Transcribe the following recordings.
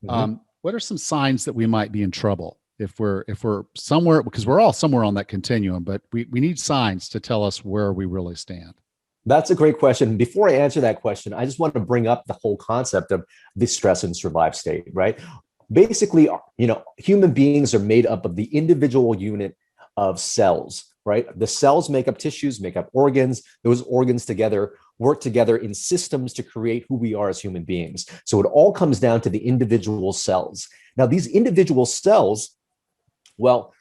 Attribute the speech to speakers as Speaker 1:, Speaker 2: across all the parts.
Speaker 1: Mhm.
Speaker 2: What are some signs that we might be in trouble if we're somewhere, because we're all somewhere on that continuum, but we need signs to tell us where we really stand.
Speaker 1: That's a great question. Before I answer that question, I just want to bring up the whole concept of the stress and survive state, right? Basically, human beings are made up of the individual unit of cells, right? The cells make up tissues, make up organs. Those organs together work together in systems to create who we are as human beings. So it all comes down to the individual cells. Now, these individual cells, well,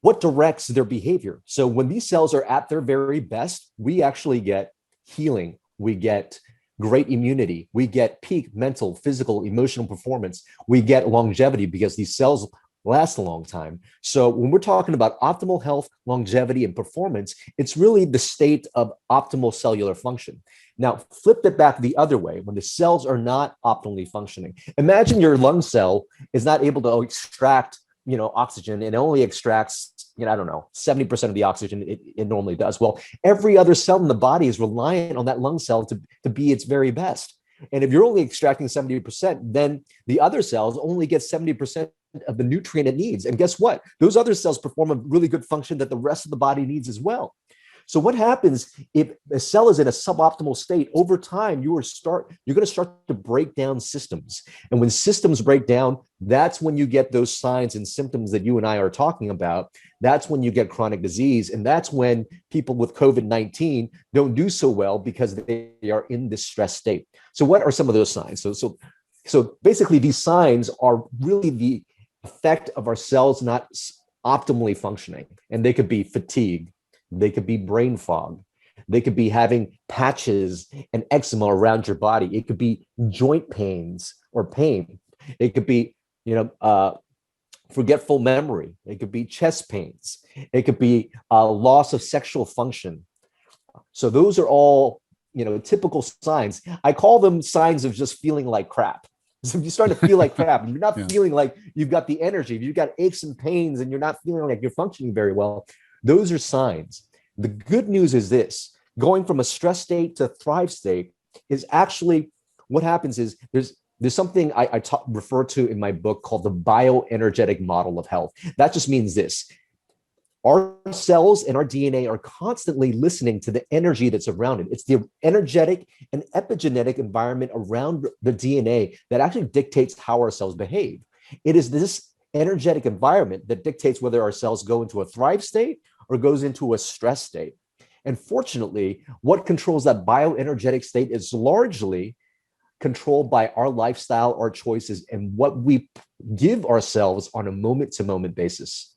Speaker 1: what directs their behavior? So when these cells are at their very best, we actually get healing, we get great immunity, we get peak mental, physical, emotional performance, we get longevity because these cells last a long time. So when we're talking about optimal health, longevity, and performance, it's really the state of optimal cellular function. Now, flip it back the other way when the cells are not optimally functioning. Imagine your lung cell is not able to extract oxygen, and it only extracts, I don't know, 70% of the oxygen it normally does. Well, every other cell in the body is reliant on that lung cell to be its very best. And if you're only extracting 70%, then the other cells only get 70% of the nutrient it needs. And guess what? Those other cells perform a really good function that the rest of the body needs as well. So what happens if a cell is in a suboptimal state? Over time, you're going to start to break down systems. And when systems break down, that's when you get those signs and symptoms that you and I are talking about. That's when you get chronic disease. And that's when people with COVID-19 don't do so well because they are in this stress state. So what are some of those signs? So basically, these signs are really the effect of our cells not optimally functioning. And they could be fatigue. They could be brain fog. They could be having patches and eczema around your body. It could be joint pains or pain. It could be, forgetful memory. It could be chest pains. It could be loss of sexual function. So those are all, typical signs. I call them signs of just feeling like crap. So if you start to feel like crap, and you're not
Speaker 2: Yeah.
Speaker 1: feeling like you've got the energy, if you've got aches and pains, and you're not feeling like you're functioning very well, those are signs. The good news is this: going from a stress state to thrive state is actually what happens is there's something I refer to in my book called the bioenergetic model of health. That just means this: our cells and our DNA are constantly listening to the energy that's around it. It's the energetic and epigenetic environment around the DNA that actually dictates how our cells behave. It is this energetic environment that dictates whether our cells go into a thrive state or goes into a stress state. And fortunately, what controls that bioenergetic state is largely controlled by our lifestyle, our choices, and what we give ourselves on a moment-to-moment basis.